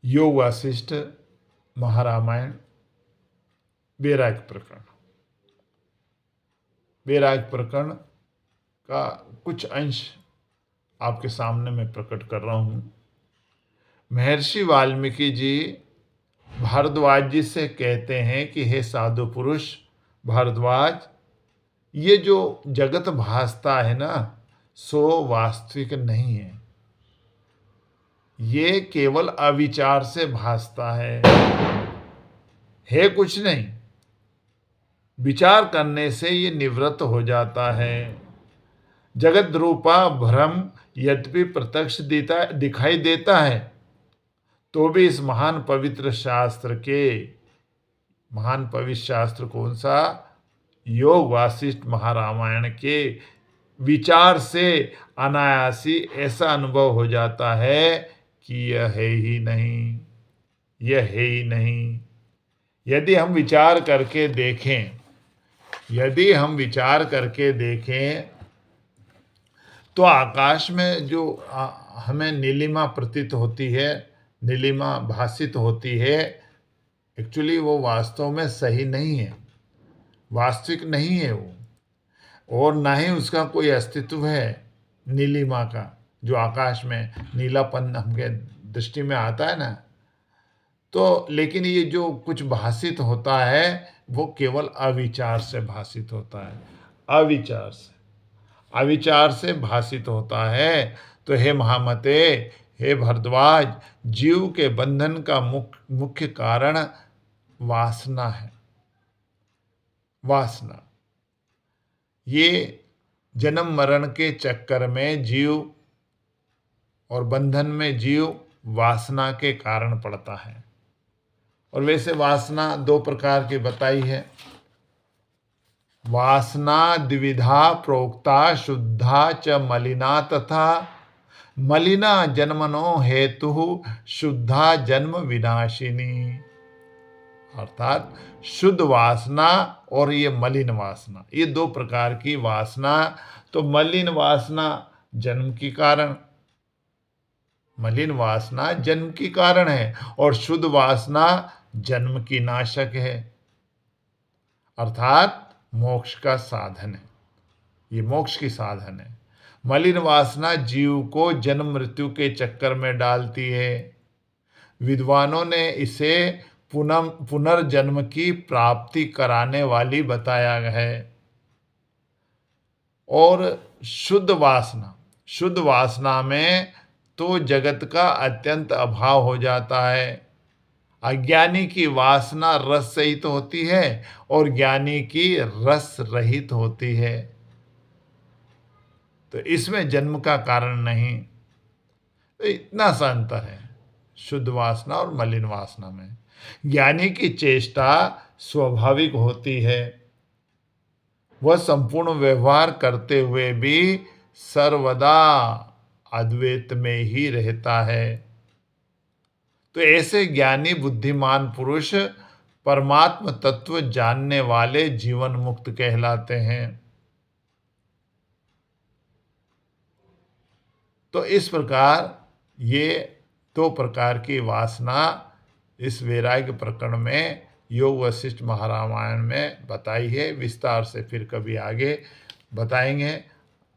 योग वासिष्ठ महारामायण वैराग्य प्रकरण। वैराग्य प्रकरण का कुछ अंश आपके सामने मैं प्रकट कर रहा हूँ। महर्षि वाल्मीकि जी भारद्वाज जी से कहते हैं कि हे साधु पुरुष भारद्वाज, ये जो जगत भासता है ना, सो वास्तविक नहीं है। ये केवल अविचार से भासता है कुछ नहीं। विचार करने से ये निवृत्त हो जाता है। जगत रूपा भ्रम यद्यपि प्रत्यक्ष दिखाई देता है, तो भी इस महान पवित्र शास्त्र कौन सा? योग वासिष्ठ महारामायण के विचार से अनायासी ऐसा अनुभव हो जाता है कि यह है ही नहीं, यह है ही नहीं। यदि हम विचार करके देखें तो आकाश में जो हमें नीलिमा प्रतीत होती है, नीलिमा भासित होती है, एक्चुअली वो वास्तव में सही नहीं है, वास्तविक नहीं है वो, और ना ही उसका कोई अस्तित्व है। नीलिमा का जो आकाश में नीलापन हमके दृष्टि में आता है ना, तो लेकिन ये जो कुछ भासित होता है वो केवल अविचार से भासित होता है, अविचार से भासित होता है। तो हे महामते, हे भरद्वाज, जीव के बंधन का मुख्य कारण वासना है। वासना, ये जन्म मरण के चक्कर में जीव और बंधन में जीव वासना के कारण पड़ता है। और वैसे वासना दो प्रकार की बताई है। वासना द्विविधा प्रोक्ता, शुद्धा च मलिना तथा। मलिना जन्मनो हेतु, शुद्धा जन्म विनाशिनी। अर्थात शुद्ध वासना और ये मलिन वासना, ये दो प्रकार की वासना। तो मलिन वासना जन्म की कारण, मलिन वासना जन्म की कारण है, और शुद्ध वासना जन्म की नाशक है, अर्थात मोक्ष का साधन है। ये मोक्ष की साधन है। मलिन वासना जीव को जन्म मृत्यु के चक्कर में डालती है। विद्वानों ने इसे पुनर्जन्म की प्राप्ति कराने वाली बताया है। और शुद्ध वासना में तो जगत का अत्यंत अभाव हो जाता है। अज्ञानी की वासना रस सहित होती है और ज्ञानी की रस रहित होती है। तो इसमें जन्म का कारण नहीं। तो इतना सा अंतर है शुद्ध वासना और मलिन वासना में। ज्ञानी की चेष्टा स्वाभाविक होती है। वह संपूर्ण व्यवहार करते हुए भी सर्वदा अद्वैत में ही रहता है। तो ऐसे ज्ञानी बुद्धिमान पुरुष परमात्म तत्व जानने वाले जीवन मुक्त कहलाते हैं। तो इस प्रकार ये दो प्रकार की वासना इस वैराग्य प्रकरण में योग वशिष्ठ महारामायण में बताई है। विस्तार से फिर कभी आगे बताएंगे।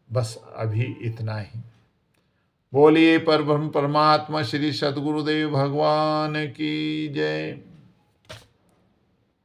बस अभी इतना ही। बोलिए परब्रह्म परमात्मा श्री सद्गुरुदेव भगवान की जय।